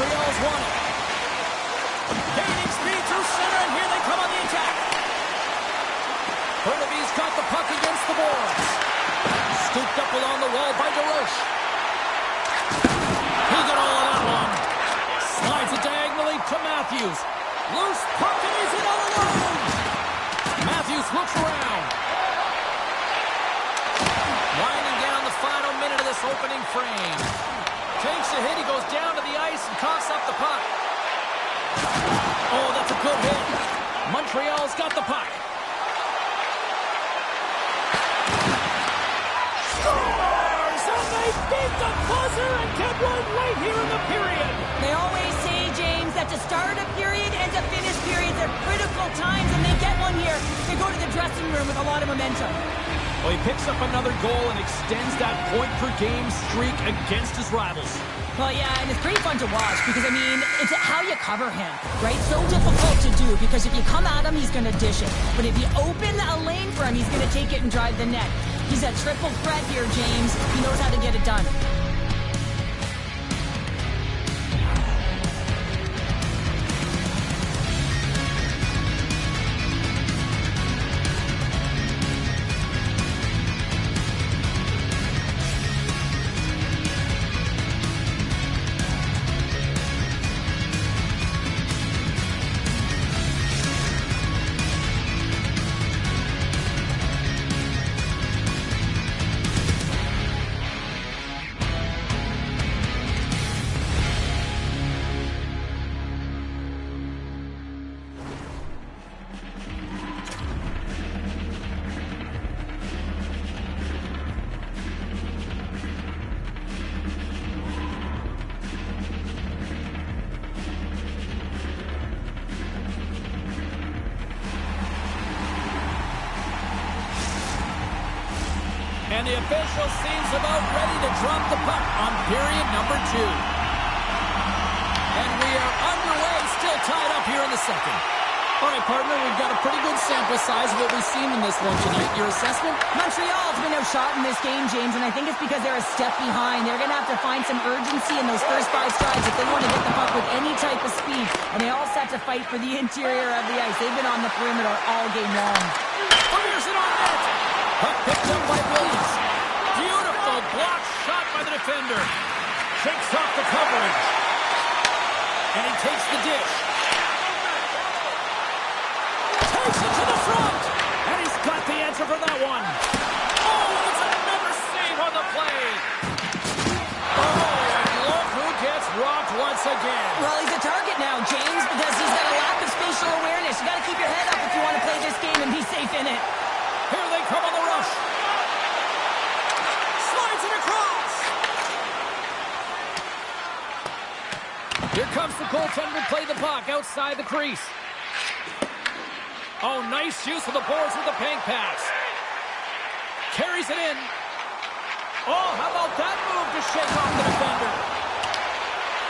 Montreal's won it. Gaining speed through center, and here they come on the attack. Bernabe's got the puck against the boards. Scooped up along the wall by DeRoche. He got all of that one. Slides it diagonally to Matthews. Loose puck, and he's in all alone. Matthews looks around. Winding down the final minute of this opening frame. Takes a hit, he goes down to the ice and coughs up the puck. Oh, that's a good hit. Montreal's got the puck. Scores! And they beat the buzzer and get one late here in the period. They always say, James, that to start a period and to finish periods are critical times, and they get one here. They go to the dressing room with a lot of momentum. Well, he picks up another goal and extends that point-per-game streak against his rivals. Well, yeah, and it's pretty fun to watch because, I mean, it's how you cover him, right? So difficult to do because if you come at him, he's going to dish it. But if you open a lane for him, he's going to take it and drive the net. He's a triple threat here, James. He knows how to get it done. And the official seems about ready to drop the puck on period number 2. And we are underway, still tied up here in the second. All right, partner, we've got a pretty good sample size of what we've seen in this one tonight. Your assessment? Montreal's been outshot in this game, James, and I think it's because they're a step behind. They're going to have to find some urgency in those first 5 strides if they want to get the puck with any type of speed. And they all set to fight for the interior of the ice. They've been on the perimeter all game long. Fires it on net. Puck picked up by Williams. Beautiful block shot by the defender. Shakes off the coverage. And he takes the dish. Takes it to the front. And he's got the answer for that one. Oh, it's another save on the play. Oh, and look who gets rocked once again. Well, he's a target now, James, because he's got a lack of spatial awareness. You got to keep your head up if you want to play this game and be safe in it. Here they come on the rush. Slides it across. Here comes the goaltender to play the puck outside the crease. Oh, nice use of the boards with the bank pass. Carries it in. Oh, how about that move to shake off the defender?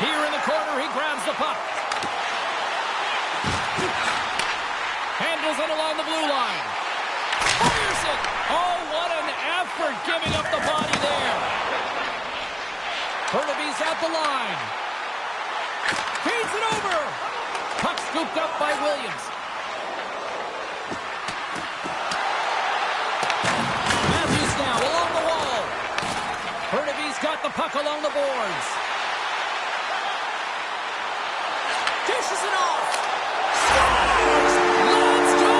Here in the corner, he grabs the puck. Handles it along the blue line. Fires it! Oh, what an effort giving up the body there. Bernabe's at the line. Feeds it over. Puck scooped up by Williams. Matthews now along the wall. Bernabe's got the puck along the boards. Dishes it off. Scores! Let's go!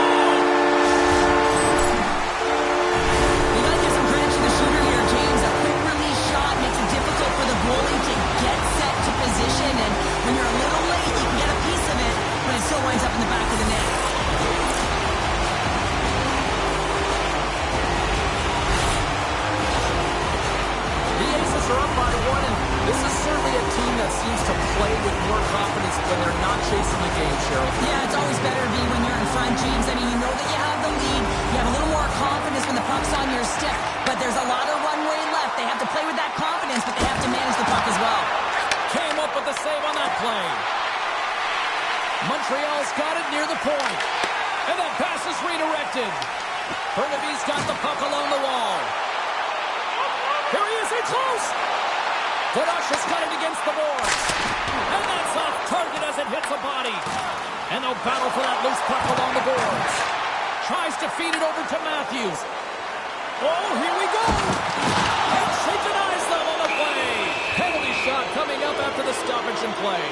You got to give some credit to the shooter here, James. A quick release shot makes it difficult for the goalie to get set to position, and when you're a little late, you can get a piece of it, but it still winds up in the back of the net. The Aces are up by 1, and this is certainly a team that seems to play with more confidence when they're not chasing the game, Cheryl. Yeah, it's always better to be when you're in front, James. I mean, you know that you have the lead. You have a little more confidence when the puck's on your stick, but there's a lot of runway left. They have to play with that confidence, but they have to manage the puck as well. Came up with the save on that play. Montreal's got it near the point. And that pass is redirected. Bernabe's got the puck along the wall. Here he is, in close. Vodash's got it against the boards. And that's off target as it hits a body. And they'll battle for that loose puck along the boards. Tries to feed it over to Matthews. Oh, here we go. And she denies them on the play. Penalty shot coming up after the stoppage in play.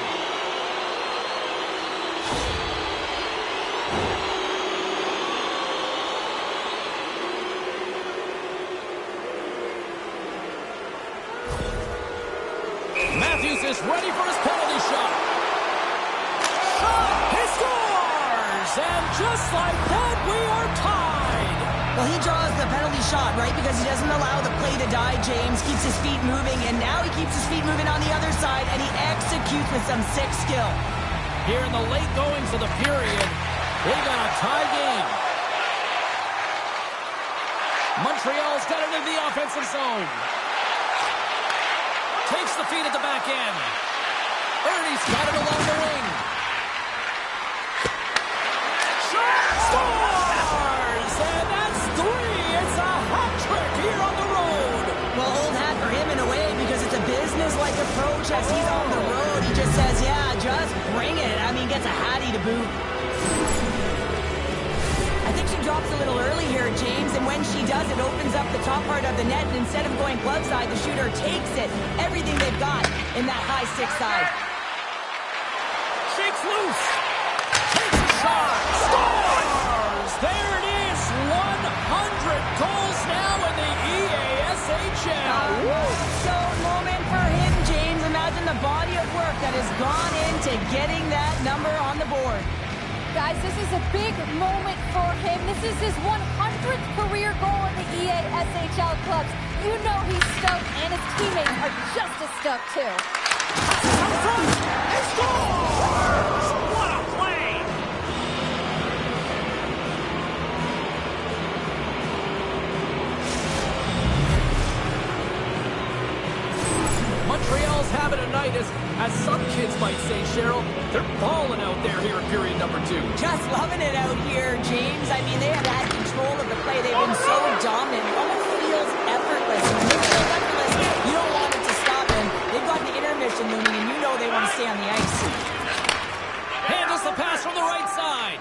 Matthews is ready for his penalty shot. He scores! And just like that, we are tied. Well, he draws the penalty shot, right? Because he doesn't allow the play to die, James. Keeps his feet moving, and now he keeps his feet moving on the other side, and he executes with some sick skill. Here in the late goings of the period, we got a tie game. Montreal's got it into the offensive zone. Takes the feed at the back end. Ernie's got it along the wing. Scores! And that's 3. It's a hat trick here on the road. Well, old hat for him in a way because it's a business-like approach as he's on the road. He just says, yeah, just bring it. I mean, gets a hattie to boot. I think she drops a little early here, James, and when she does, it opens up the top part of the net, and instead of going glove side, the shooter takes it. Everything they've got in that high stick side. Shakes loose. Takes a shot. Scores! There it is. 100 goals now in the EASHL. So moment for him, James. Imagine the body of work that has gone into getting that number on the board. Guys, this is a big moment for him. This is his 100th career goal in the EASHL clubs. You know he's stoked, and his teammates are just as stoked, too. Up front, he scores! What a play! Montreal's having a night, as some kids might say, Cheryl. They're balling out there here in period number 2. Just loving it out here, James. I mean, they have had control of the play. They've been so dominant. It almost feels effortless. And when it feels effortless, you don't want it to stop. And they've got the intermission looming, and you know they want to stay on the ice. Handles the pass from the right side.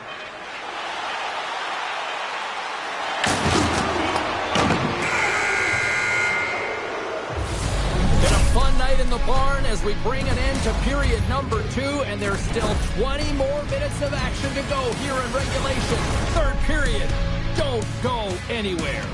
Fun night in the barn as we bring an end to period number 2, and there's still 20 more minutes of action to go here in regulation. Third period. Don't go anywhere.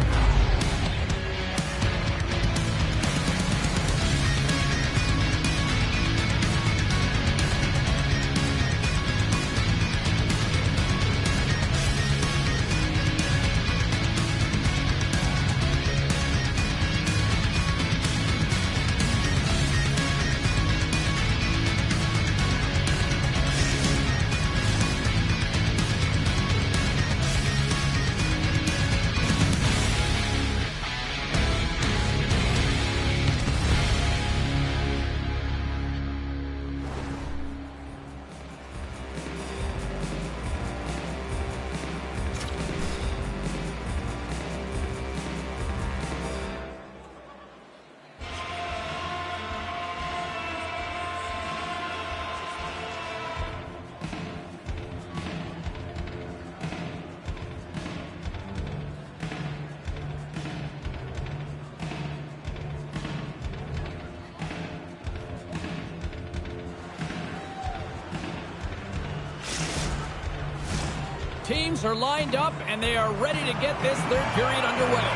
Teams are lined up, and they are ready to get this third period underway.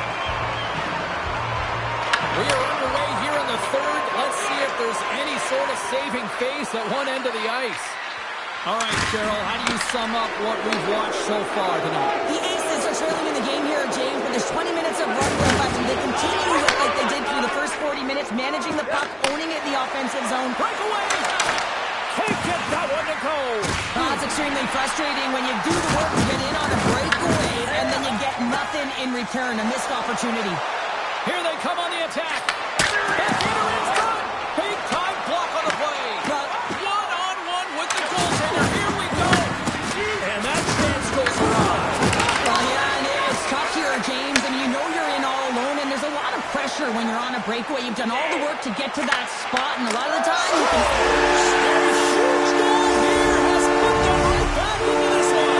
We are underway here in the third. Let's see if there's any sort of saving face at one end of the ice. All right, Cheryl, how do you sum up what we've watched so far tonight? The Aces are trailing in the game here, James, but there's 20 minutes of run left, and they continue like they did through the first 40 minutes, managing the puck, owning it in the offensive zone. Breakaway! Can't get that one to go. It's extremely frustrating when you do the work to get in on a breakaway, and then you get nothing in return, a missed opportunity. Here they come on the attack. Backhander in front. Big time block on the play. But one-on-one with the goaltender. Here we go. And that chance goes wide. well, yeah, and it's tough here, James, and you know you're in all alone, and there's a lot of pressure tougher when you're on a breakaway. You've done all the work to get to that spot, and a lot of the time you can... Huge goal here has put them right back into this one.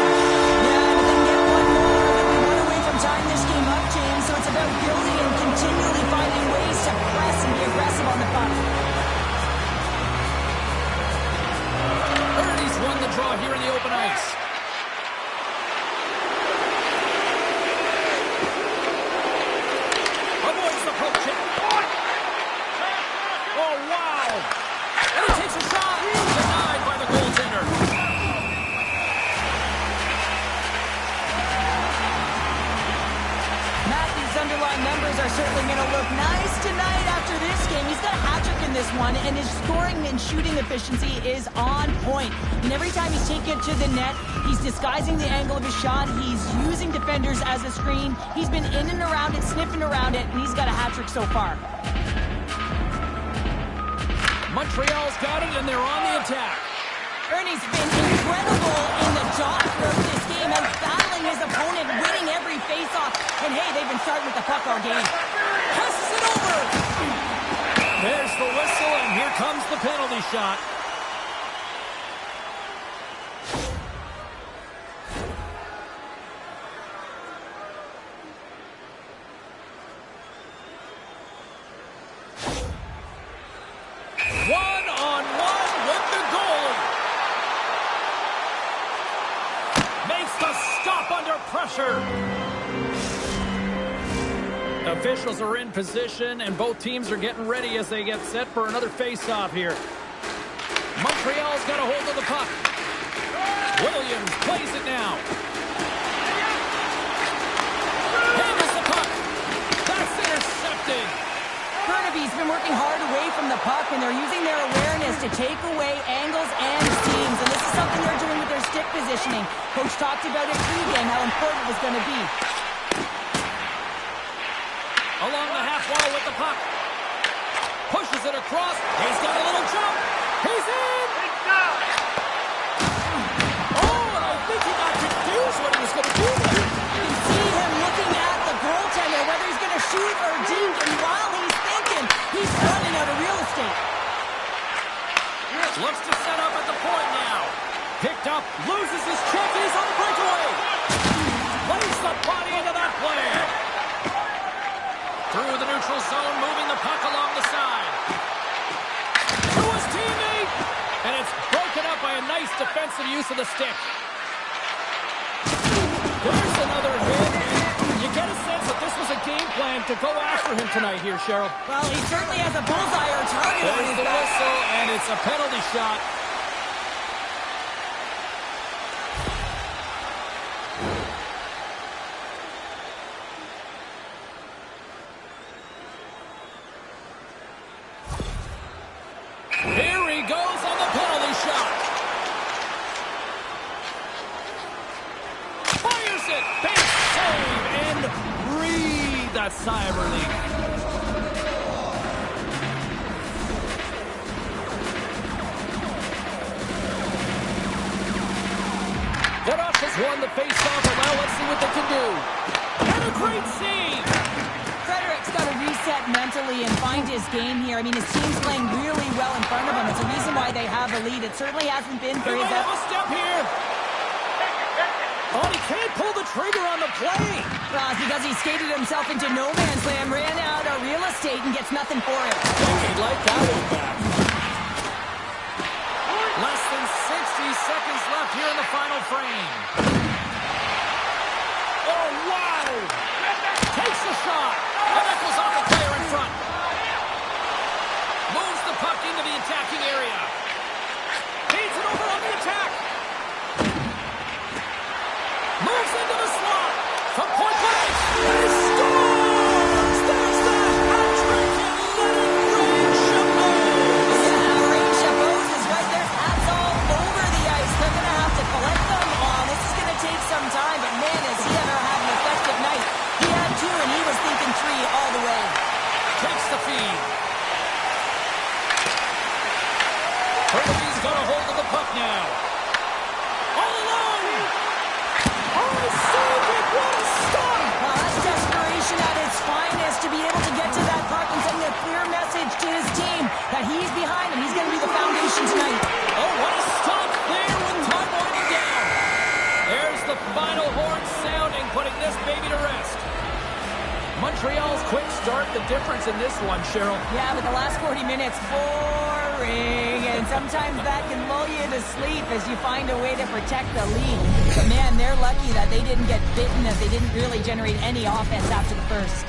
Yeah, but then get one more, but we run away from tying this game up, James, so it's about building and continually finding ways to press and be aggressive on the puck. Ernie's won the draw here in the open ice. Avoids the poke check. Oh, wow. And he takes a shot. Denied by the goaltender. Matthew's underlying numbers are certainly going to look nice tonight after this game. He's got a hat trick in this one, and his scoring and shooting efficiency is on point. And every time he's taken it to the net, he's disguising the angle of his shot. He's using defenders as a screen. He's been in and around it, sniffing around it, and he's got a hat trick so far. Montreal's got it, and they're on the attack. Ernie's been incredible in the dot throughout this game, out battling his opponent, winning every faceoff. And hey, they've been starting with the puck all game. Passes it over. There's the whistle, and here comes the penalty shot. One-on-one with the goalie. Makes the stop under pressure. Officials are in position, and both teams are getting ready as they get set for another face-off here. Montreal's got a hold of the puck. Williams plays it now. Handles the puck. That's intercepted. Burnaby's been working hard away from the puck, and they're using their awareness to take away angles and teams. And this is something they're doing with their stick positioning. Coach talked about it pregame, how important it was going to be. Along the half wall with the puck. Pushes it across. He's got a little jump. He's in. Oh, and I think he got confused what he was going to do there. You can see him looking at the goaltender, whether he's going to shoot or dink, and while he's thinking, he's running out of real estate. Looks to set up at the point now. Picked up, loses his check, and he's on the breakaway. Lays the body into that play. Through the neutral zone, moving the puck along the side. To his teammate. And it's broken up by a nice defensive use of the stick. There's another hit. And you get a sense that this was a game plan to go after him tonight here, Cheryl. Well, he certainly has a bullseye or target on There's his the back. whistle, and it's a penalty shot. Here he goes on the penalty shot. Fires it. Big save and breathe that sigh of relief. Godosh has won the faceoff, and now let's see what they can do. And a great save. Frederick's got to reset mentally and find his game here. I mean, his team's playing really well in front of him. It's a reason why they have a lead. It certainly hasn't been for He his... might have a step here. Oh, he can't pull the trigger on the play. because he skated himself into no man's land, ran out of real estate, and gets nothing for it. He'd like that one back. Less than 60 seconds left here in the final frame. Oh, wow! Takes the shot. And that goes off the player in front. Moves the puck into the attacking area. Feeds it over on the attack. Moves into the slot. From point blank. And he scores! There's the hat trick. And let it rain, Chabot. Yeah, Ray Chabot is right there. Hats all over the ice. They're going to have to collect them all. This is going to take some time, but man, has he ever had an effective night. He had two, and he was thinking three all the way. Takes the feed. Burnaby's got a hold of the puck now. All alone. Oh, he saved it. What a stop. Well, that's desperation at its finest to be able to get to that puck but he's behind him. He's going to be the foundation tonight. Oh, what a stop there with time winding down. There's the final horn sounding, putting this baby to rest. Montreal's quick start, the difference in this one, Cheryl. Yeah, but the last 40 minutes, boring. And sometimes that can lull you to sleep as you find a way to protect the lead. But man, they're lucky that they didn't get bitten, as they didn't really generate any offense after the first.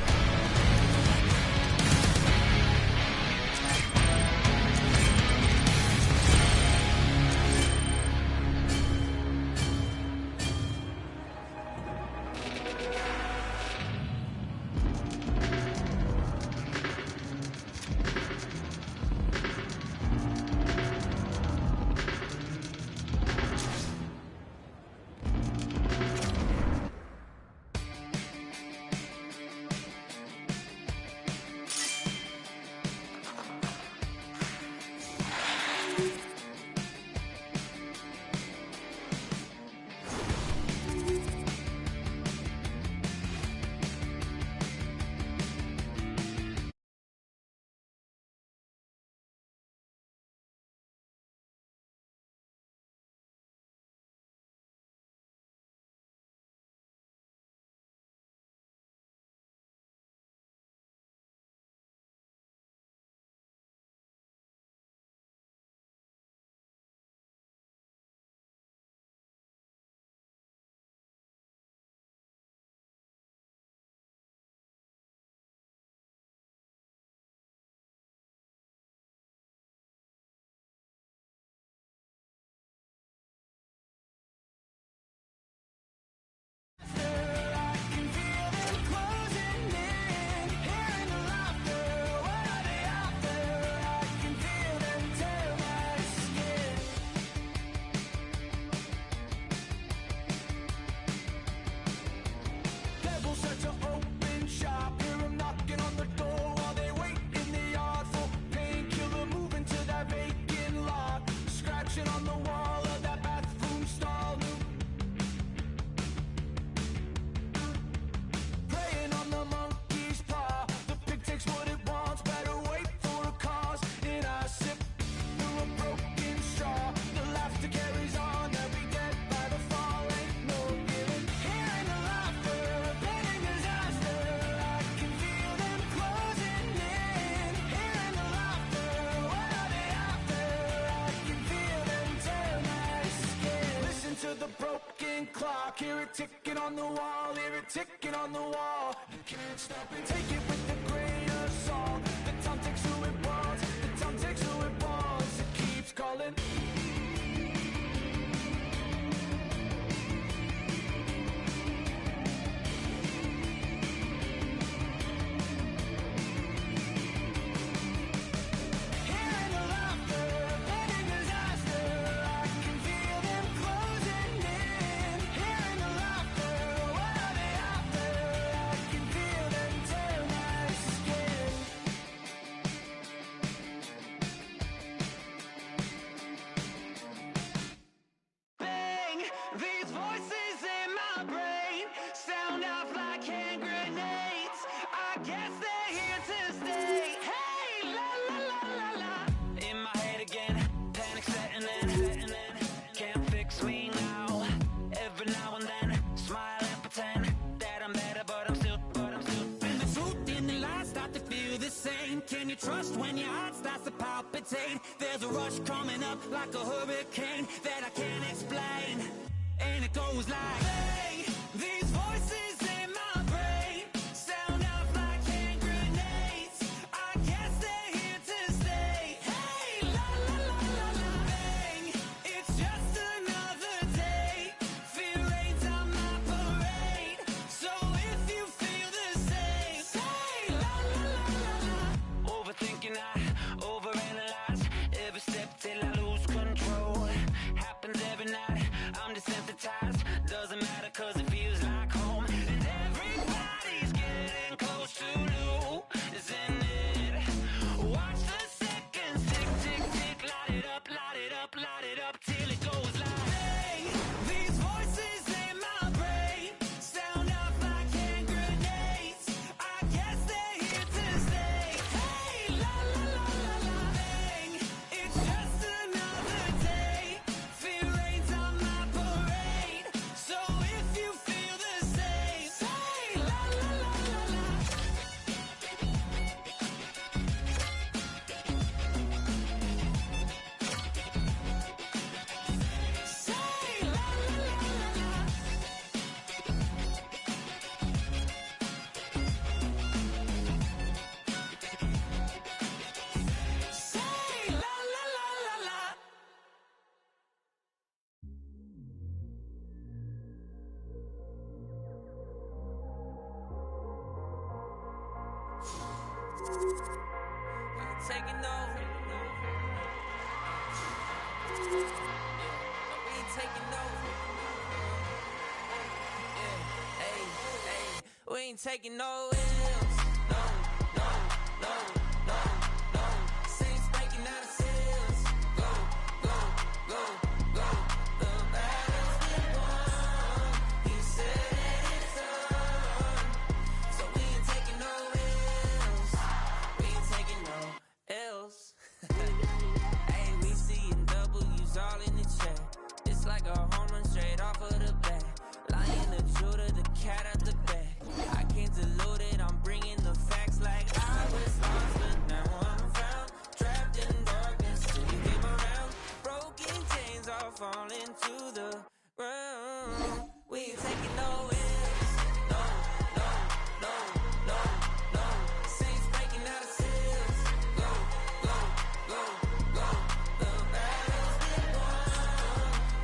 Clock, hear it ticking on the wall, hear it ticking on the wall. You can't stop it, take it with a grain of salt. The time takes who it wants, the time takes who it wants. It keeps calling. Can you trust when your heart starts to palpitate? There's a rush coming up like a hurricane that I can't explain. And it goes like, hey, these voices in my brain sound off like hand grenades. I guess they're here to stay. Hey, la la la la la, bang, it's just another day. Fear ain't on my parade. So if you feel the same, say la la la la la. Overthinking, I overanalyze every step till I lose control. Happens every night, I'm desensitized. Doesn't matter cause it feels like home. Taking over. We ain't taking over. We ain't taking no L's. No, no, no, no, no. Saints breaking out of cells. Go, go, go, go. The battle's been won. He said it's on. So we ain't taking no L's. We ain't taking no L's. Hey, we seeing W's all in the chat. It's like a home run straight off of the bat. Lion, the Judah, the cat out the bag. I can't dilute it, I'm bringing the facts like I was lost, but now I'm found. Trapped in darkness till you came around. Broken chains are falling to the ground. We ain't taking no L's. No, no, no, no, no. Saints breaking out of cells. Go, go, go, go. The battle's been won.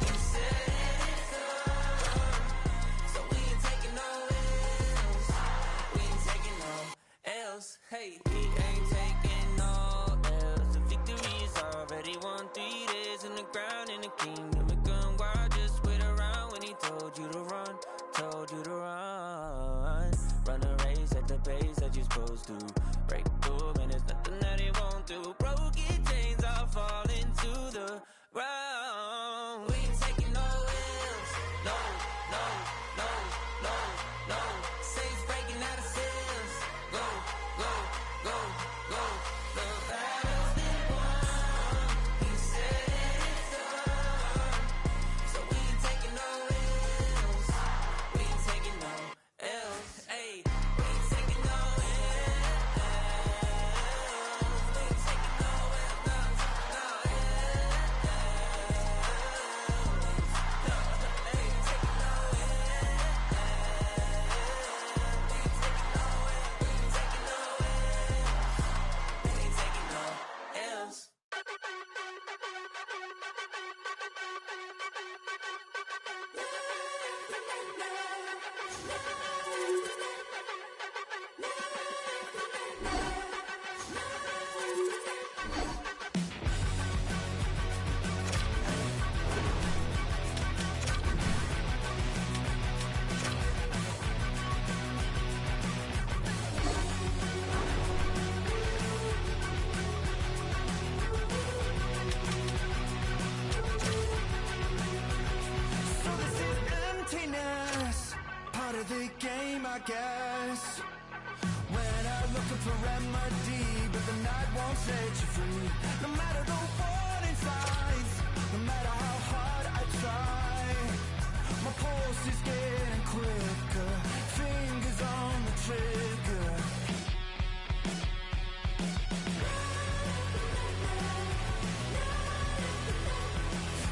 He said it's on. So we ain't taking no L's. We ain't taking no L's. Hey, we ain't taking no L's. The victory is already won. 3 days in the ground in the kingdom of come. Why just wait around when he told you to run? Told you to run. Run a race at the pace that you're supposed to. Break through, man, there's nothing that he won't do. Broken chains are falling to the ground. We ain't taking no L's. No, no, no, no, no. Saints breaking out of cells. Go, go, go, go. The battle's been won. He said it's on. So we ain't taking no L's. We ain't taking no L's. Hey, we ain't taking no L's. We ain't taking no L's. No, no L's. Hey, taking no L's. So this is emptiness, part of the game, I guess. When I'm looking for remedy, but the night won't set you free. No matter the warning signs, no matter how hard I try, my pulse is getting quicker, fingers on the trigger.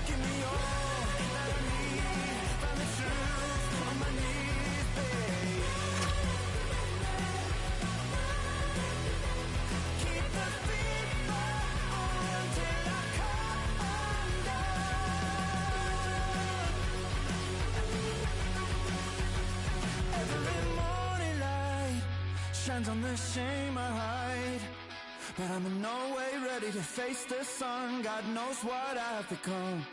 Give me all that I need, find the truth on my knees, babe. Keep the fever on till I come undone. Every morning light shines on the shame I hide, but I'm in no way ready to face the sun. God knows what I've become.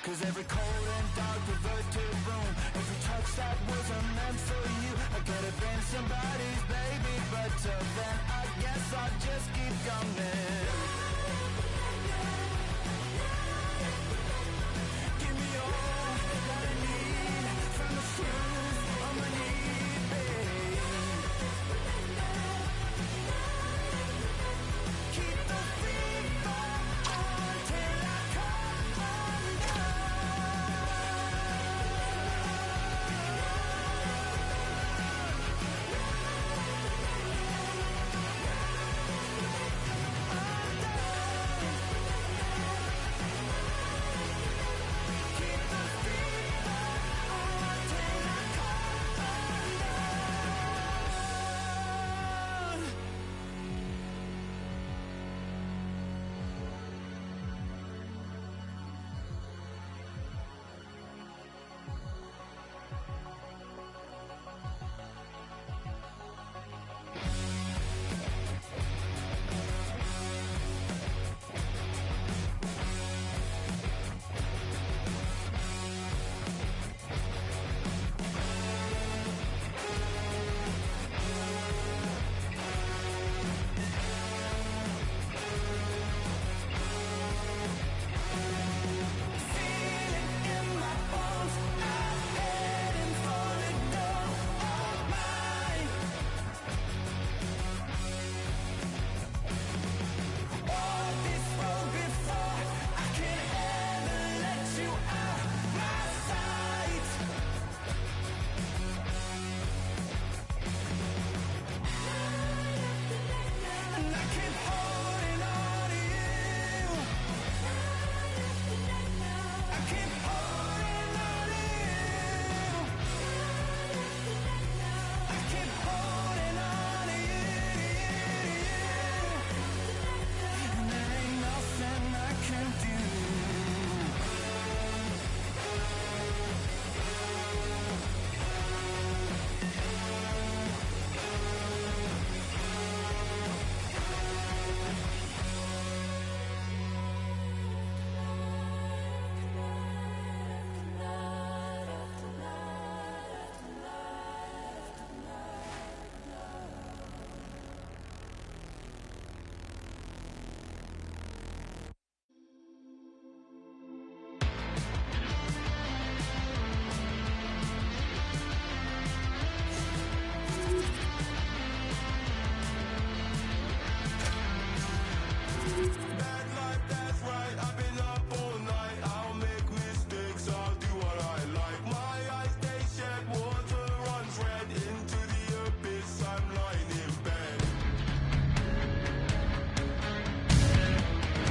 'Cause every cold and dark perverted room, every touch that wasn't meant for you, I could have been somebody's baby, but till then I guess I'll just keep coming. Give me all that I need, from the truth on my knees, babe. Keep the fever on till I come undone.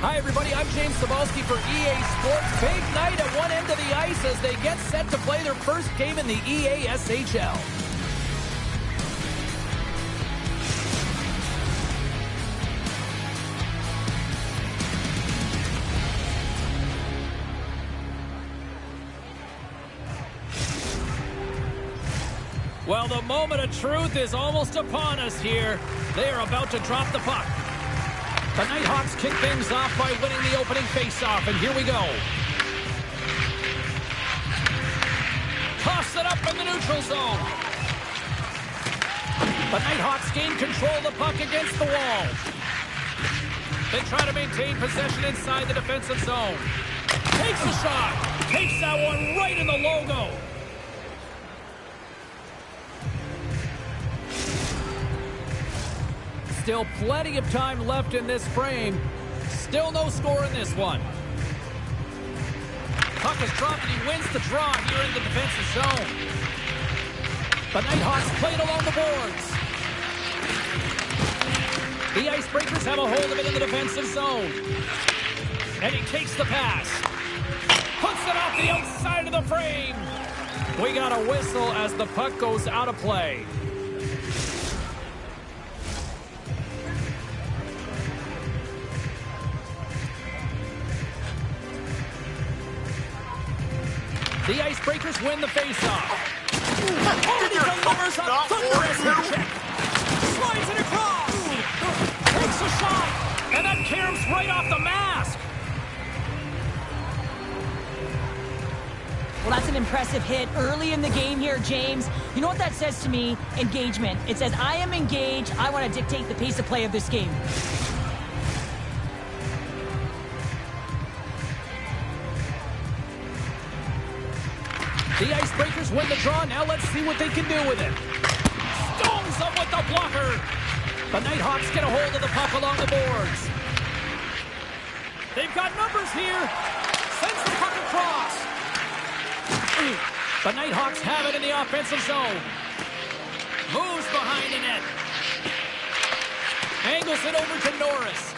Hi, everybody. I'm James Cebulski for EA Sports. Big night at one end of the ice as they get set to play their first game in the EA SHL. Well, the moment of truth is almost upon us here. They are about to drop the puck. The Nighthawks kick things off by winning the opening faceoff, and here we go. Toss it up in the neutral zone. The Nighthawks gain control of the puck against the wall. They try to maintain possession inside the defensive zone. Takes the shot. Takes that one right in the logo. Still plenty of time left in this frame. Still no score in this one. Puck is dropped and he wins the draw here in the defensive zone. The Nighthawks played along the boards. The Icebreakers have a hold of it in the defensive zone. And he takes the pass. Puts it off the outside of the frame. We got a whistle as the puck goes out of play. The Icebreakers win the faceoff. Oh, he delivers a thunderous hit check. Slides it across. Takes a shot. And that caroms right off the mask. Well, that's an impressive hit early in the game here, James. You know what that says to me? Engagement. It says, I am engaged. I want to dictate the pace of play of this game. The Icebreakers win the draw. Now let's see what they can do with it. Stones them with the blocker. The Nighthawks get a hold of the puck along the boards. They've got numbers here. Sends the puck across. The Nighthawks have it in the offensive zone. Moves behind the net. Angles it over to Norris.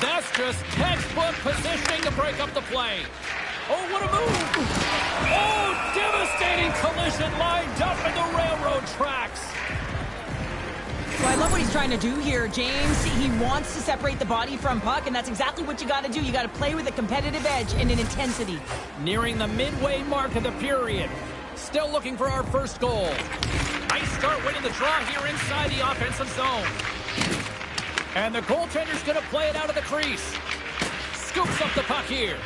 That's just textbook positioning to break up the play. Oh, what a move! Oh, devastating collision lined up in the railroad tracks. Well, I love what he's trying to do here, James. He wants to separate the body from puck, and that's exactly what you got to do. You got to play with a competitive edge and an intensity. Nearing the midway mark of the period. Still looking for our first goal. Ice start winning the draw here inside the offensive zone. And the goaltender's going to play it out of the crease. Scoops up the puck here.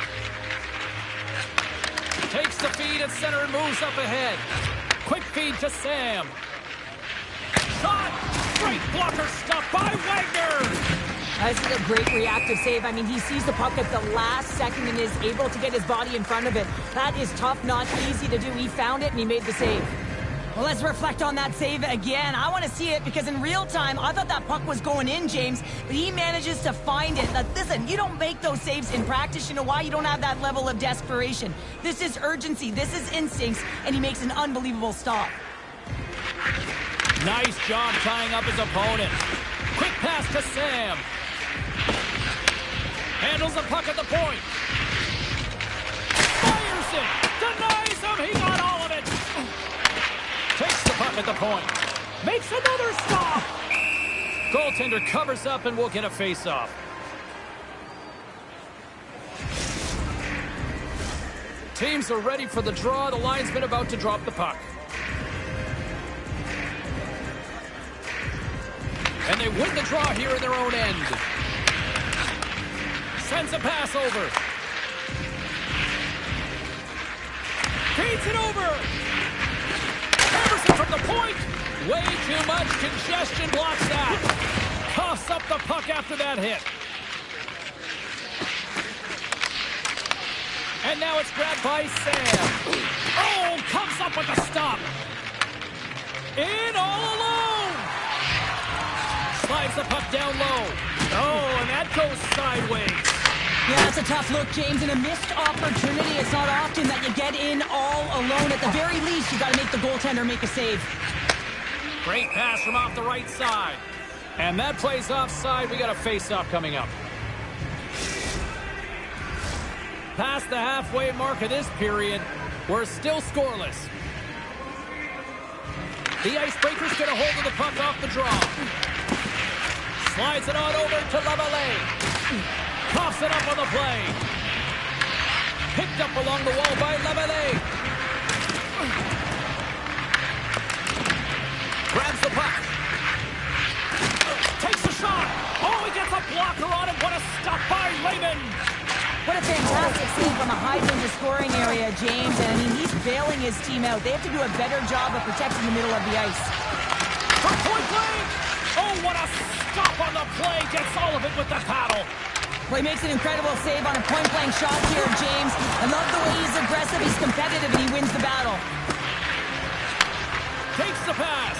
Takes the feed at center and moves up ahead. Quick feed to Sam. Shot! Great blocker stop by Wagner! This is a great reactive save. I mean, he sees the puck at the last second and is able to get his body in front of it. That is tough, not easy to do. He found it and he made the save. Well, let's reflect on that save again. I want to see it because in real time, I thought that puck was going in, James, but he manages to find it. Now, listen, you don't make those saves in practice. You know why? You don't have that level of desperation. This is urgency. This is instincts, and he makes an unbelievable stop. Nice job tying up his opponent. Quick pass to Sam. Handles the puck at the point. Fires it. Denies him. He got all of it. Takes the puck at the point. Makes another stop. Goaltender covers up and we'll get a face-off. Teams are ready for the draw. The linesman about to drop the puck. And they win the draw here in their own end. Sends a pass over. Feeds it over. Emerson from the point. Way too much congestion blocks that. Coughs up the puck after that hit. And now it's grabbed by Sam. Oh, comes up with a stop. In all alone. Slides the puck down low. Oh, and that goes sideways. Yeah, that's a tough look, James. In a missed opportunity, it's not often that you get in all alone. At the very least, you got to make the goaltender make a save. Great pass from off the right side. And that plays offside. We got a face-off coming up. past the halfway mark of this period. We're still scoreless. The Icebreakers get a hold of the puck off the draw. Slides it on over to Lavallee. Coughs it up on the play. Picked up along the wall by Lavallee. Grabs the puck. Takes a shot. Oh, he gets a blocker on him. What a stop by Lehman. What a fantastic save from a high-danger scoring area, James. And, I mean, he's bailing his team out. They have to do a better job of protecting the middle of the ice. From point blank! Oh, what a stop on the play. Gets all of it with the paddle. Well, he makes an incredible save on a point-blank shot here, James. I love the way he's aggressive, he's competitive, and he wins the battle. Takes the pass.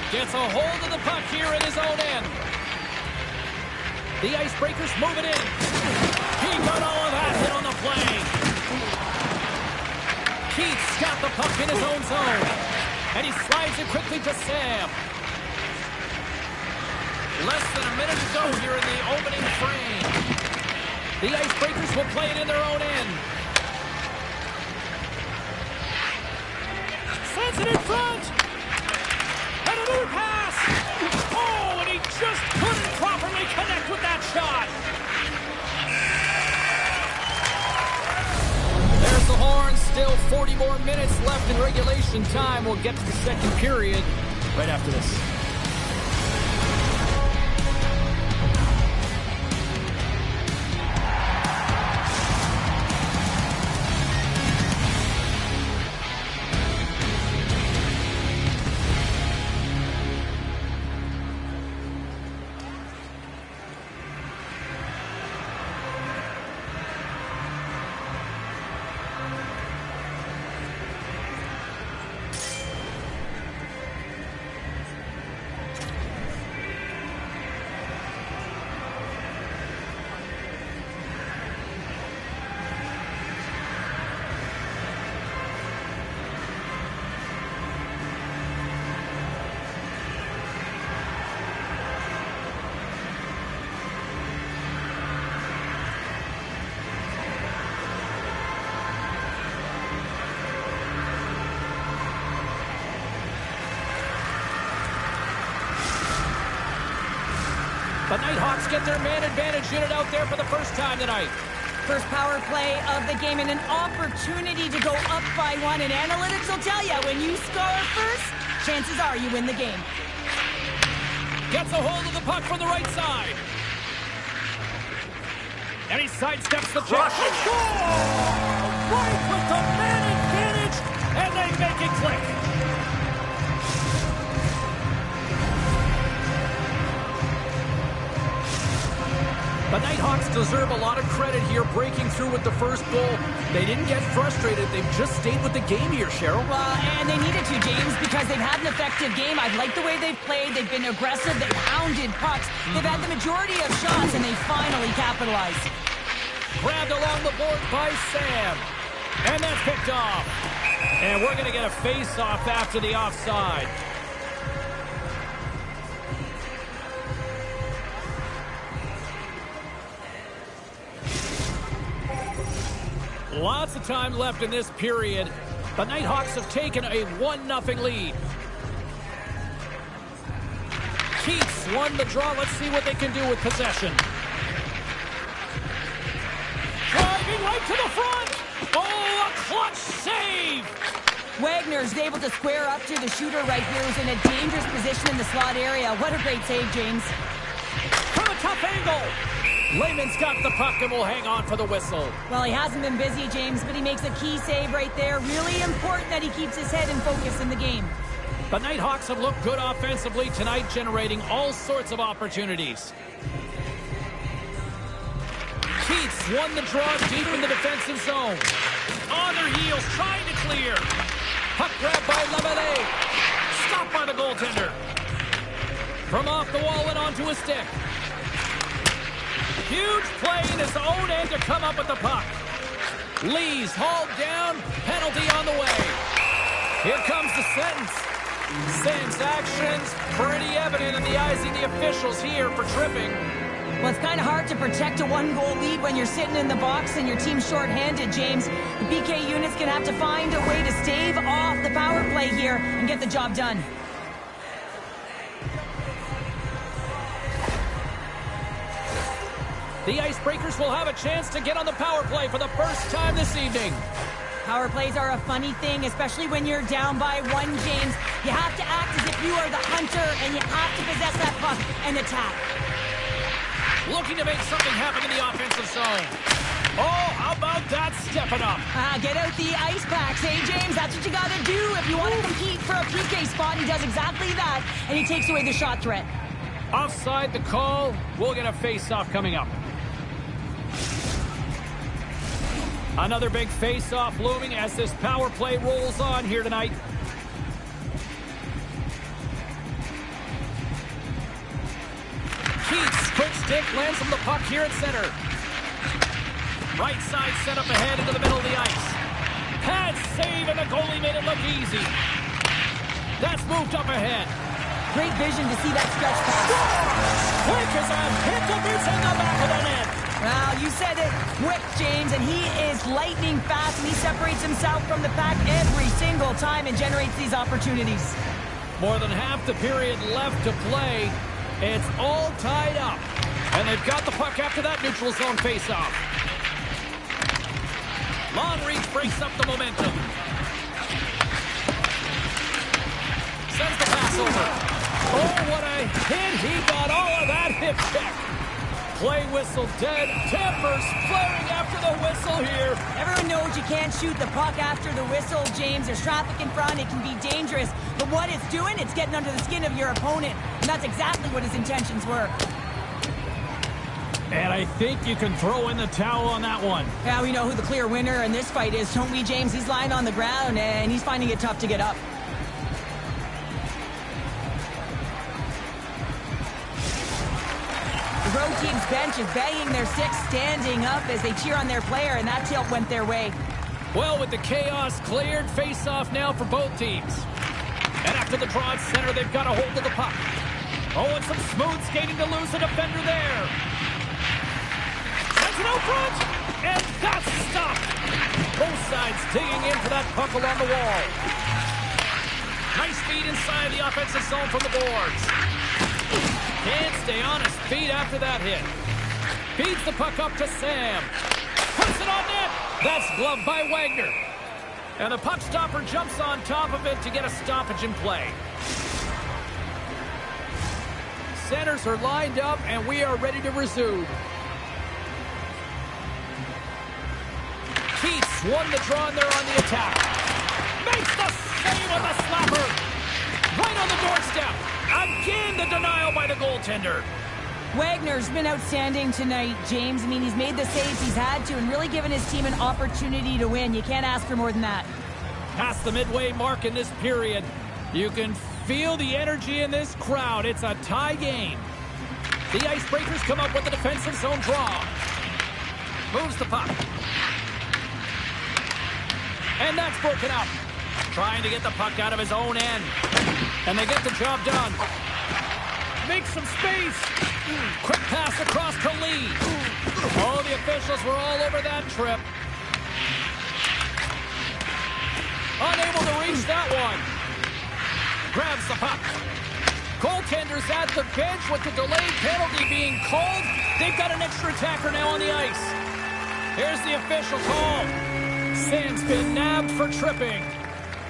Gets a hold of the puck here in his own end. The Icebreakers move it in. He got all of that hit on the play. Keith's got the puck in his own zone. And he slides it quickly to Sam. Less than a minute to go here in the opening frame. The Icebreakers will play it in their own end. Sends it in front. And another pass! Oh, and he just couldn't properly connect with that shot! There's the horn. Still 40 more minutes left in regulation time. We'll get to the second period right after this. The Nighthawks get their man advantage unit out there for the first time tonight. First power play of the game and an opportunity to go up by one. And analytics will tell you, when you score first, chances are you win the game. Gets a hold of the puck from the right side. And he sidesteps the puck. Right with the man advantage, and they make it click. The Nighthawks deserve a lot of credit here, breaking through with the first goal. They didn't get frustrated. They've just stayed with the game here, Cheryl. Well, and they needed to, James, because they've had an effective game. I like the way they've played. They've been aggressive. They've hounded pucks. They've had the majority of shots, and they finally capitalized. Grabbed along the board by Sam. And that's picked off. And we're going to get a face-off after the offside. Lots of time left in this period. The Nighthawks have taken a 1-0 lead. Keats won the draw. Let's see what they can do with possession. Driving right to the front. Oh, a clutch save. Wagner's able to square up to the shooter right here, who's in a dangerous position in the slot area. What a great save, James. From a tough angle. Lehman's got the puck and will hang on for the whistle. Well, he hasn't been busy, James, but he makes a key save right there. Really important that he keeps his head in focus in the game. The Nighthawks have looked good offensively tonight, generating all sorts of opportunities. Keats won the draw deep in the defensive zone. On their heels, trying to clear. Puck grab by Lavallee. Stopped by the goaltender. From off the wall and onto a stick. Huge play in his own end to come up with the puck. Lee's hauled down. Penalty on the way. Here comes the sentence. Sam's actions pretty evident in the eyes of the officials here for tripping. Well, it's kind of hard to protect a one-goal lead when you're sitting in the box and your team's shorthanded, James. The PK unit's going to have to find a way to stave off the power play here and get the job done. The Icebreakers will have a chance to get on the power play for the first time this evening. Power plays are a funny thing, especially when you're down by one, James. You have to act as if you are the hunter, and you have to possess that puck and attack. Looking to make something happen in the offensive zone. Oh, how about that stepping up? Get out the ice packs, hey, James? That's what you got to do if you want to compete for a PK spot. He does exactly that, and he takes away the shot threat. Offside the call. We'll get a face-off coming up. Another big face-off looming as this power play rolls on here tonight. Keats, quick stick, lands from the puck here at center. Right side set up ahead into the middle of the ice. Pad save, and the goalie made it look easy. That's moved up ahead. Great vision to see that stretch pass. Quick as a hit the boots in the back of the net. Well, you said it, quick, James, and he is lightning fast, and he separates himself from the pack every single time and generates these opportunities. More than half the period left to play. It's all tied up. And they've got the puck after that neutral zone faceoff. Long reach breaks up the momentum. Sends the pass over. Oh, what a hit. He got all of that hip check. Play whistle dead. Timbers flaring after the whistle here. Everyone knows you can't shoot the puck after the whistle, James. There's traffic in front. It can be dangerous. But what it's doing, it's getting under the skin of your opponent. And that's exactly what his intentions were. And I think you can throw in the towel on that one. Yeah, we know who the clear winner in this fight is, don't we, James? He's lying on the ground, and he's finding it tough to get up. The road team's bench is banging their sticks, standing up as they cheer on their player, and that tilt went their way. Well, with the chaos cleared, face-off now for both teams. And after the draw at center, they've got a hold of the puck. Oh, and some smooth skating to lose a defender there. Sends it out front, and that's stopped. Both sides digging in for that puck along the wall. Nice feed inside the offensive zone from the boards. Can't stay on his feet after that hit. Feeds the puck up to Sam. Puts it on net. That's gloved by Wagner. And the puck stopper jumps on top of it to get a stoppage in play. Centers are lined up, and we are ready to resume. Keats won the draw, and they're on the attack. Makes the save on the slapper. Right on the doorstep. Again, the denial by the goaltender. Wagner's been outstanding tonight, James. I mean, he's made the saves he's had to and really given his team an opportunity to win. You can't ask for more than that. Past the midway mark in this period, you can feel the energy in this crowd. It's a tie game. The Icebreakers come up with a defensive zone draw. Moves the puck. And that's broken up. Trying to get the puck out of his own end. And they get the job done. Make some space. Quick pass across to Lee. Oh, the officials were all over that trip. Unable to reach that one. Grabs the puck. Goaltenders at the bench with the delayed penalty being called. They've got an extra attacker now on the ice. Here's the official call. Sam's been nabbed for tripping.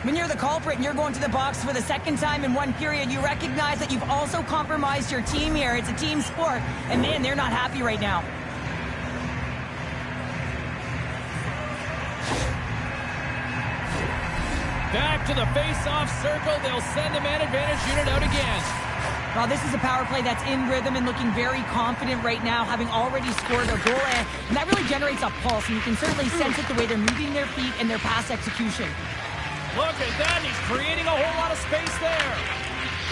When you're the culprit and you're going to the box for the second time in one period, you recognize that you've also compromised your team here. It's a team sport, and man, they're not happy right now. Back to the face-off circle. They'll send the man advantage unit out again. Well, this is a power play that's in rhythm and looking very confident right now, having already scored a goal, and that really generates a pulse, and you can certainly sense it the way they're moving their feet and their pass execution. Look at that. He's creating a whole lot of space there.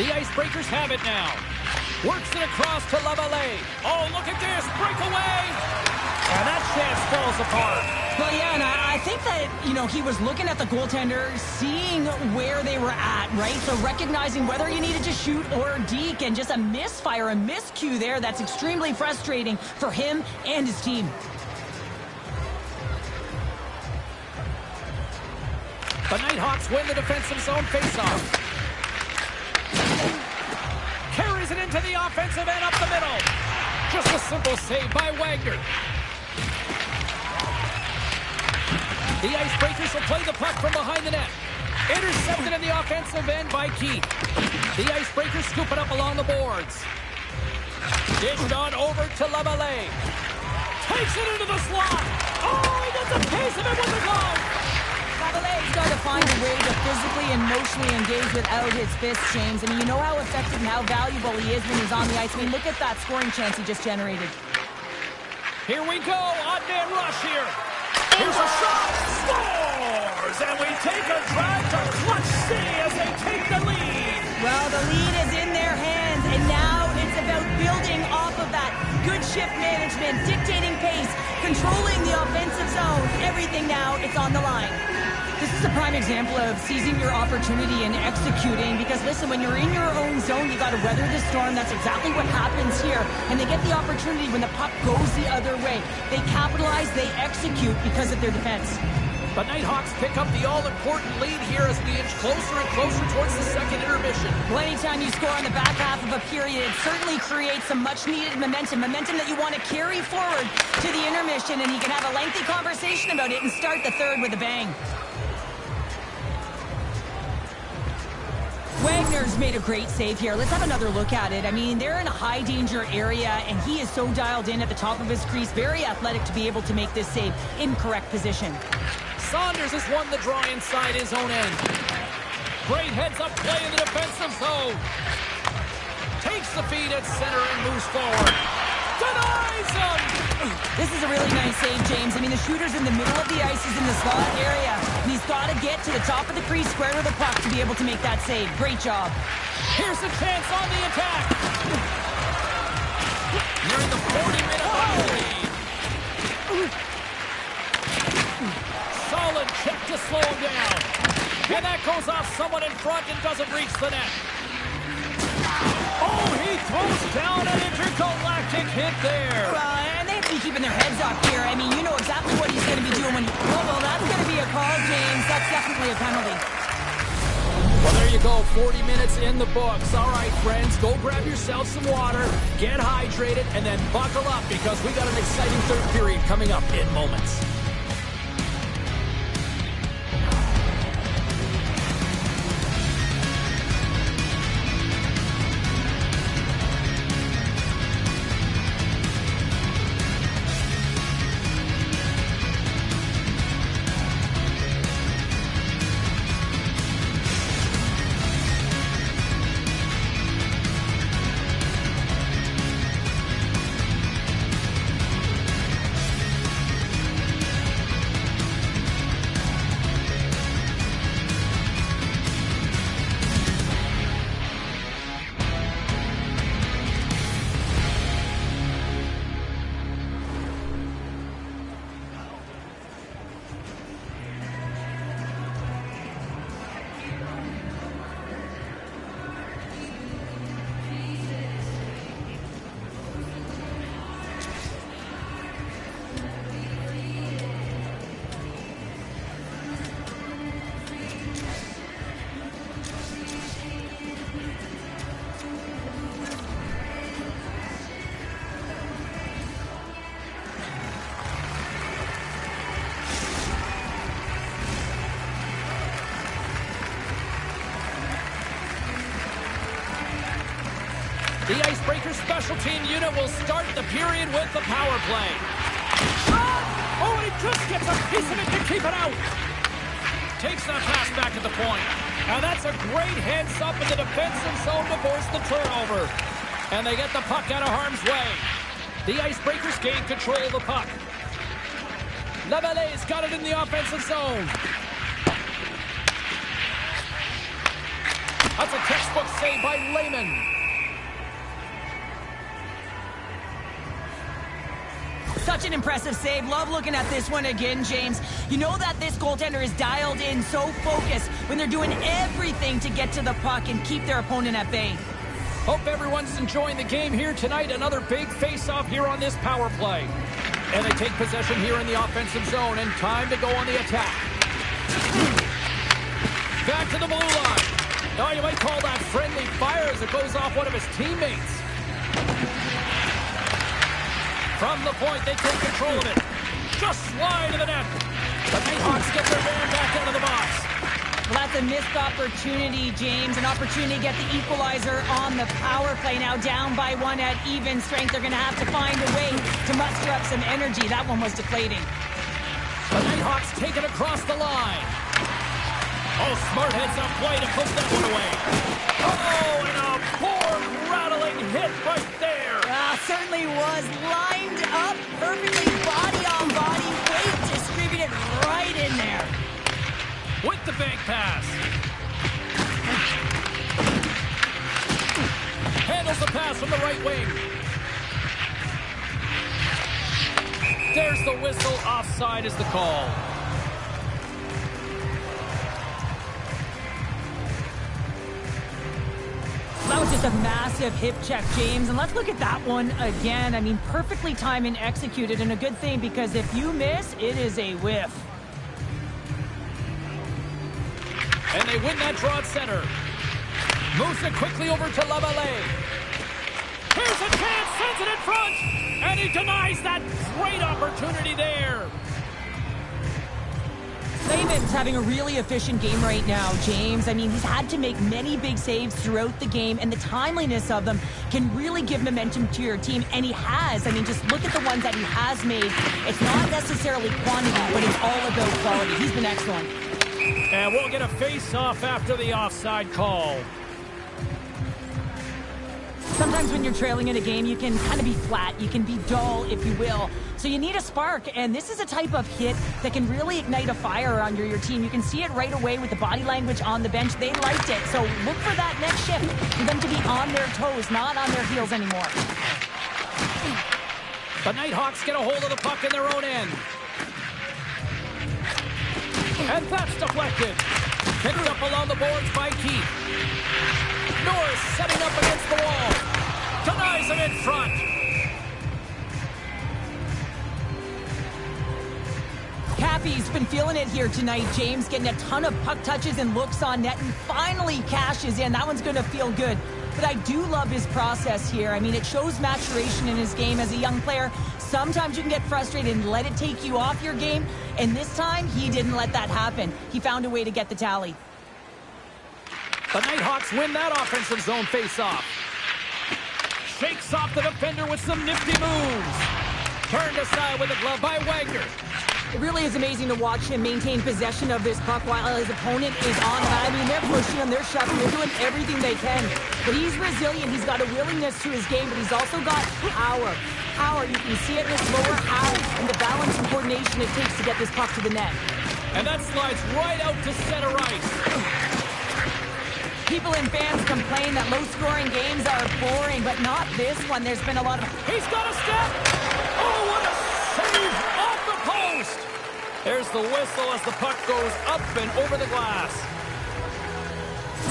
The Icebreakers have it now. Works it across to Lavallee. Oh, look at this. Breakaway. And that chance falls apart. Well, yeah, and I think that, he was looking at the goaltender, seeing where they were at, right? So recognizing whether you needed to shoot or deke, and just a misfire, a miscue there. That's extremely frustrating for him and his team. The Nighthawks win the defensive zone faceoff. Carries it into the offensive end up the middle. Just a simple save by Wagner. The Icebreakers will play the puck from behind the net. Intercepted in the offensive end by Keith. The Icebreakers scoop it up along the boards. Dished on over to Lavallee. Takes it into the slot. Oh, he gets a piece of it with the glove. Lavallee's got to find a way to physically and emotionally engage without his fists, James. I mean, you know how effective and how valuable he is when he's on the ice. I mean, look at that scoring chance he just generated. Here we go. Odd man rush here. Here's a shot. Scores! And we take a drive to Clutch City as they take the lead. Well, the lead is in their hands, and now it's about building off of that. Good shift management, dictating pace, controlling the offensive zone. Everything now, it's on the line. This is a prime example of seizing your opportunity and executing, because listen, when you're in your own zone, you got to weather the storm. That's exactly what happens here. And they get the opportunity when the puck goes the other way. They capitalize, they execute because of their defense. The Nighthawks pick up the all-important lead here as we inch closer and closer towards the second intermission. Well, anytime you score on the back half of a period, it certainly creates some much-needed momentum that you want to carry forward to the intermission, and you can have a lengthy conversation about it and start the third with a bang. Wagner's made a great save here. Let's have another look at it. I mean, they're in a high-danger area, and he is so dialed in at the top of his crease. Very athletic to be able to make this save in correct position. Saunders has won the draw inside his own end. Great heads-up play in the defensive zone. Takes the feed at center and moves forward. Denies him! This is a really nice save, James. I mean, the shooter's in the middle of the ice. He's in the slot area. And he's got to get to the top of the crease, square to the puck to be able to make that save. Great job. Here's a chance on the attack. Nearing the 40-minute lead. Solid check to slow him down. And that goes off someone in front and doesn't reach the net. Oh, he throws down an intergalactic hit there. And they have to be keeping their heads up here. I mean, you know exactly what he's going to be doing when he... well, that's going to be a call, James. That's definitely a penalty. Well, there you go. 40 minutes in the books. All right, friends, go grab yourself some water, get hydrated, and then buckle up because we got an exciting third period coming up in moments. The Icebreakers special team unit will start the period with the power play. Shot! Oh, he just gets a piece of it to keep it out. Takes that pass back at the point. And that's a great heads up in the defensive zone to force the turnover. And they get the puck out of harm's way. The Icebreakers gain control of the puck. Lavallee's got it in the offensive zone. That's a textbook save by Lehman. Such an impressive save. Love looking at this one again, James. You know that this goaltender is dialed in, so focused when they're doing everything to get to the puck and keep their opponent at bay. Hope everyone's enjoying the game here tonight. Another big face-off here on this power play. And they take possession here in the offensive zone, and time to go on the attack. Back to the blue line. Oh, you might call that friendly fire as it goes off one of his teammates. From the point, they take control of it. Just slide to the net. The Nighthawks get their man back out of the box. Well, that's a missed opportunity, James. An opportunity to get the equalizer on the power play. Now down by one at even strength. They're going to have to find a way to muster up some energy. That one was deflating. The Nighthawks take it across the line. Oh, smart heads up play to put that one away. Oh, and a board-rattling hit right there. Certainly was lined up perfectly, body on body, weight distributed right in there. With the bank pass. Handles the pass from the right wing. There's the whistle. Offside is the call. That was just a massive hip check, James. And let's look at that one again. I mean, perfectly timed and executed, and a good thing, because if you miss, it is a whiff. And they win that draw at center. Moves it quickly over to Lavallee. Here's a chance, sends it in front, and he denies that great opportunity there. Lehman's having a really efficient game right now, James. I mean, he's had to make many big saves throughout the game, and the timeliness of them can really give momentum to your team, and he has. I mean, just look at the ones that he has made. It's not necessarily quantity, but it's all about quality. He's been excellent. And we'll get a face-off after the offside call. Sometimes when you're trailing in a game, you can kind of be flat. You can be dull, if you will. So you need a spark, and this is a type of hit that can really ignite a fire under your team. You can see it right away with the body language on the bench. They liked it. So look for that next shift, for them to be on their toes, not on their heels anymore. The Nighthawks get a hold of the puck in their own end. And that's deflected. Picked up along the boards by Keith. Norris setting up against the wall. Denies him in front. Cappy's been feeling it here tonight, James, getting a ton of puck touches and looks on net, and finally cashes in. That one's going to feel good. But I do love his process here. I mean, it shows maturation in his game as a young player. Sometimes you can get frustrated and let it take you off your game, and this time, he didn't let that happen. He found a way to get the tally. The Nighthawks win that offensive zone face-off. Shakes off the defender with some nifty moves. Turned aside with a glove by Wagner. It really is amazing to watch him maintain possession of this puck while his opponent is on him. I mean, they're pushing him, they're shoving, they're doing everything they can. But he's resilient, he's got a willingness to his game, but he's also got power. Power, you can see it in his lower half and the balance and coordination it takes to get this puck to the net. And that slides right out to center ice. People and fans complain that low-scoring games are boring, but not this one. There's been a lot of... He's got a step! Oh, what a save off the post! There's the whistle as the puck goes up and over the glass.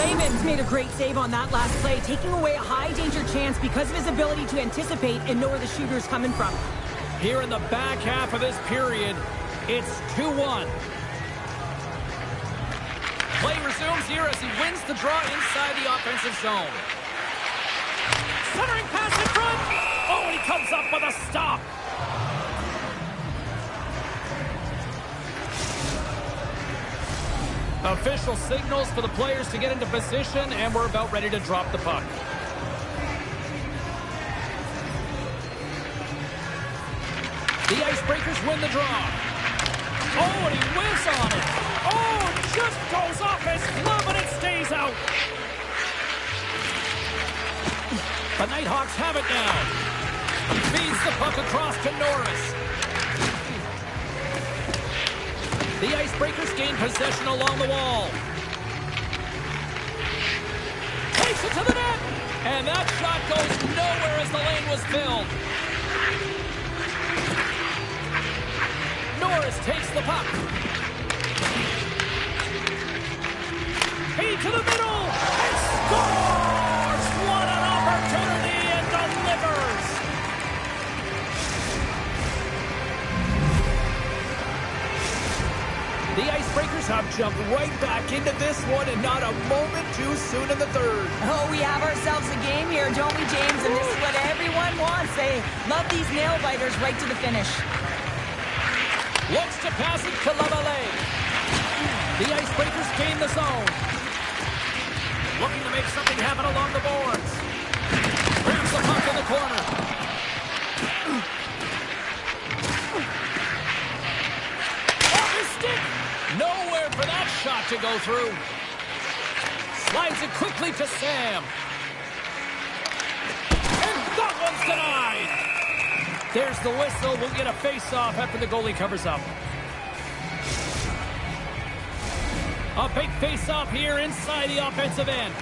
Lehman's made a great save on that last play, taking away a high-danger chance because of his ability to anticipate and know where the shooter's coming from. Here in the back half of this period, it's 2-1. Play resumes here as he wins the draw inside the offensive zone. Centering pass in front. Oh, and he comes up with a stop. Official signals for the players to get into position, and we're about ready to drop the puck. The Icebreakers win the draw. Oh, and he whiffs on it. Oh, it just goes off his glove and it stays out. The Nighthawks have it now. He feeds the puck across to Norris. The Icebreakers gain possession along the wall. Takes it to the net. And that shot goes nowhere as the lane was filled. takes the puck. Feed to the middle and scores! What an opportunity and delivers! The Icebreakers have jumped right back into this one and not a moment too soon in the third. Oh, we have ourselves a game here, don't we, James? And this is what everyone wants. They love these nail-biters right to the finish. Looks to pass it to Lavallee. The Icebreakers gain the zone. Looking to make something happen along the boards. Grabs the puck in the corner. Off his stick. Nowhere for that shot to go through. Slides it quickly to Sam. And that one's denied. There's the whistle. We'll get a face-off after the goalie covers up. A big face-off here inside the offensive end.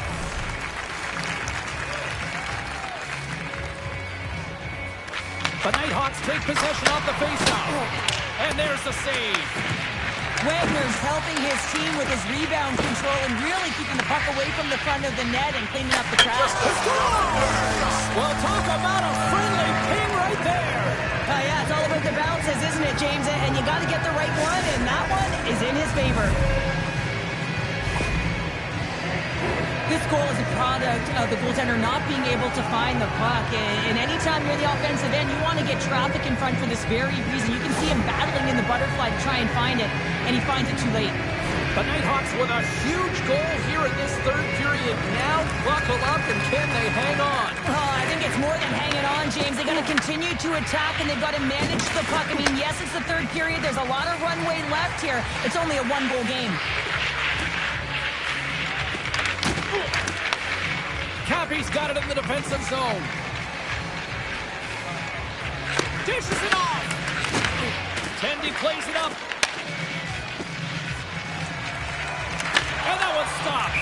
The Nighthawks take possession off the face-off. And there's the save. Wagner's helping his team with his rebound control and really keeping the puck away from the front of the net and cleaning up the trash. Well, talk about a friendly ping right there. Oh, yeah, it's all about the bounces, isn't it, James? And you got to get the right one, and that one is in his favor. This goal is a product of the goaltender not being able to find the puck. And anytime you're the offensive end, you want to get traffic in front for this very reason. You can see him battling in the butterfly to try and find it, and he finds it too late. The Nighthawks with a huge goal here in this third period. Now buckle up, and can they hang on? Oh, I think it's more than hanging on, James. They got to continue to attack, and they've got to manage the puck. I mean, yes, it's the third period. There's a lot of runway left here. It's only a one-goal game. Cappy's got it in the defensive zone. Dishes it off. Tendy plays it up. And that one's stopped.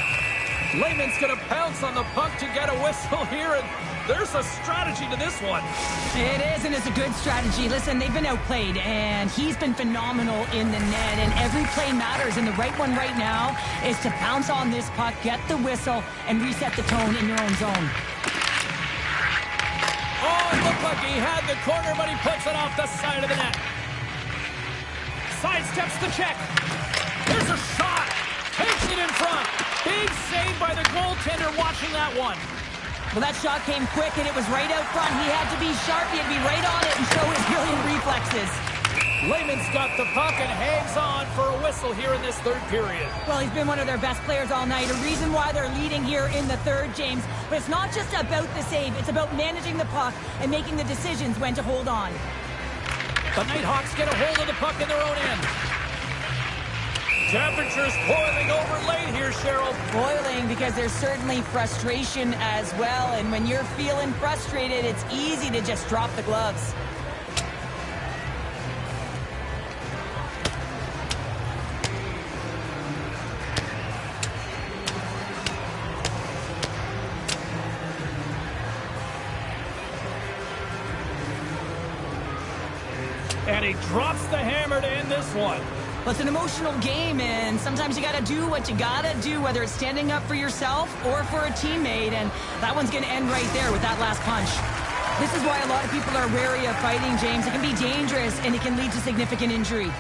Lehman's going to pounce on the puck to get a whistle here, and there's a strategy to this one. It is, and it's a good strategy. Listen, they've been outplayed, and he's been phenomenal in the net, and every play matters, and the right one right now is to pounce on this puck, get the whistle, and reset the tone in your own zone. Oh, it looked like he had the corner, but he puts it off the side of the net. Sidesteps the check. There's a shot. Takes it in front. Big save by the goaltender watching that one. Well, that shot came quick, and it was right out front. He had to be sharp. He had to be right on it and show his brilliant reflexes. Lehman's got the puck and hangs on for a whistle here in this third period. Well, he's been one of their best players all night. A reason why they're leading here in the third, James. But it's not just about the save. It's about managing the puck and making the decisions when to hold on. The Nighthawks get a hold of the puck in their own end. Temperatures boiling over late here, Cheryl. Boiling because there's certainly frustration as well. And when you're feeling frustrated, it's easy to just drop the gloves. And he drops the hammer to end this one. Well, it's an emotional game, and sometimes you got to do what you got to do, whether it's standing up for yourself or for a teammate, and that one's going to end right there with that last punch. This is why a lot of people are wary of fighting, James. It can be dangerous, and it can lead to significant injury.